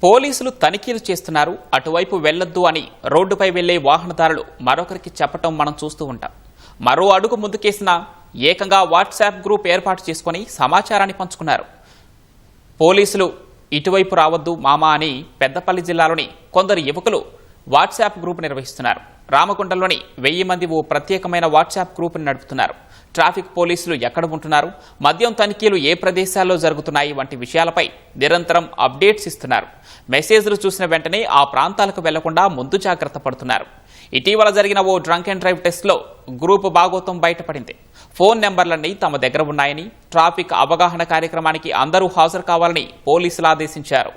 పోలీసులు తనిఖీలు చేస్తున్నారు, అటువైపు వెళ్లొద్దు అని రోడ్డుపై వెళ్లే వాహనదారులు మరొకరికి చెప్పటం మనం చూస్తూ ఉంటాం. మరో అడుగు ముందుకేసిన ఏకంగా వాట్సాప్ గ్రూప్ ఏర్పాటు చేసుకుని సమాచారాన్ని పంచుకున్నారు. పోలీసులు ఇటువైపు రావద్దు మామా అని పెద్దపల్లి జిల్లాలోని కొందరు యువకులు వాట్సాప్ గ్రూప్ నిర్వహిస్తున్నారు. రామగుండంలోని 1000 మంది ఓ ప్రత్యేకమైన వాట్సాప్ గ్రూప్ని నడుపుతున్నారు. ట్రాఫిక్ పోలీసులు ఎక్కడ ఉంటున్నారు, మద్యం తనిఖీలు ఏ ప్రదేశాల్లో జరుగుతున్నాయి వంటి విషయాలపై నిరంతరం అప్డేట్స్ ఇస్తున్నారు. మెసేజ్లు చూసిన వెంటనే ఆ ప్రాంతాలకు వెళ్లకుండా ముందు జాగ్రత్త పడుతున్నారు. ఇటీవల జరిగిన ఓ డ్రంక్ అండ్ డ్రైవ్ టెస్ట్లో గ్రూపు భాగోతం బయటపడింది. ఫోన్ నెంబర్లన్నీ తమ దగ్గర ఉన్నాయని, ట్రాఫిక్ అవగాహన కార్యక్రమానికి అందరూ హాజరు కావాలని పోలీసులు ఆదేశించారు.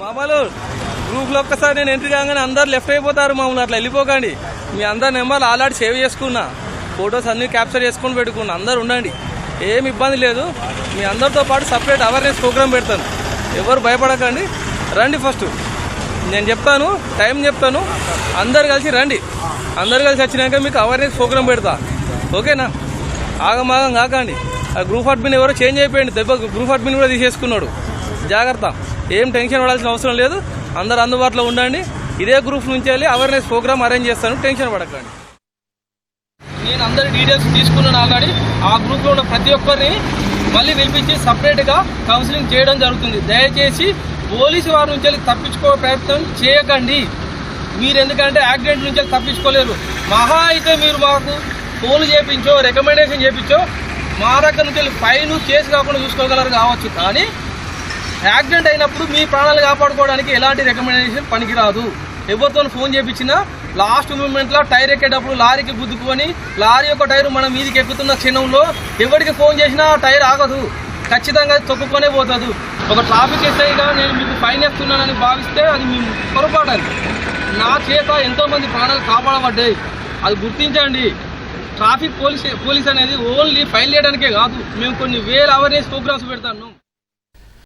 మామూలు గ్రూప్లో ఒక్కసారి నేను ఎంట్రీ కాగానే అందరు లెఫ్ట్ అయిపోతారు. మామూలు అట్లా వెళ్ళిపోకండి. మీ అందరి నెంబర్లు ఆల్రెడీ సేవ్ చేసుకున్నా, ఫొటోస్ అన్నీ క్యాప్చర్ చేసుకొని పెట్టుకున్నా. అందరు ఉండండి, ఏమి ఇబ్బంది లేదు. మీ అందరితో పాటు సపరేట్ అవేర్నెస్ ప్రోగ్రామ్ పెడతాను. ఎవరు భయపడకండి, రండి. ఫస్ట్ నేను చెప్తాను, టైం చెప్తాను, అందరు కలిసి రండి. అందరు కలిసి వచ్చినాక మీకు అవేర్నెస్ ప్రోగ్రామ్ పెడతా, ఓకేనా? ఆగమాగం కాకండి. ఆ గ్రూప్ అడ్మిన్ ఎవరో చేంజ్ అయిపోయింది, దెబ్బ గ్రూప్ అడ్మిన్ కూడా తీసేసుకున్నాడు. జాగ్రత్త, ఏం టెన్షన్ పడాల్సిన అవసరం లేదు. అందరు అందుబాటులో ఉండండి. ఇదే గ్రూప్ నుంచి వెళ్ళి అవేర్నెస్ ప్రోగ్రామ్ అరేంజ్ చేస్తాను, టెన్షన్ పడకండి. నేను అందరి డీటెయిల్స్ తీసుకున్నాను ఆల్రెడీ. ఆ గ్రూప్లో ఉన్న ప్రతి ఒక్కరిని మళ్ళీ పిలిపించి సపరేట్గా కౌన్సిలింగ్ చేయడం జరుగుతుంది. దయచేసి పోలీసు వారి నుంచి వెళ్ళి తప్పించుకో ప్రయత్నం చేయకండి. మీరు ఎందుకంటే యాక్సిడెంట్ నుంచి వెళ్ళి తప్పించుకోలేరు. మహా అయితే మీరు మాకు ఫోన్ చేయించో, రికమెండేషన్ చేయించో మా దగ్గర నుంచి వెళ్ళి ఫైన్ కేసు కాకుండా చూసుకోగలరు కావచ్చు. కానీ యాక్సిడెంట్ అయినప్పుడు మీ ప్రాణాలు కాపాడుకోవడానికి ఎలాంటి రికమెండేషన్ పనికిరాదు. ఎవరితో ఫోన్ చేయించినా లాస్ట్ మూమెంట్లో టైర్ ఎక్కేటప్పుడు లారీకి గుద్దుకొని లారీ యొక్క టైర్ మనం మీదికి ఎక్కుతున్న క్షణంలో ఎవరికి ఫోన్ చేసినా టైర్ ఆగదు, ఖచ్చితంగా తొక్కుకొనే పోతుంది. ఒక ట్రాఫిక్ ఎస్ఐగా నేను మీకు ఫైన్ వేస్తున్నానని భావిస్తే అది మీ పొరపాటు. నా చేత ఎంతోమంది ప్రాణాలు కాపాడబడ్డాయి, అది గుర్తించండి. ట్రాఫిక్ పోలీస్ అనేది ఓన్లీ ఫైన్ చేయడానికే కాదు, మేము కొన్ని వేల అవేర్నెస్ ప్రోగ్రామ్స్ పెడతాను.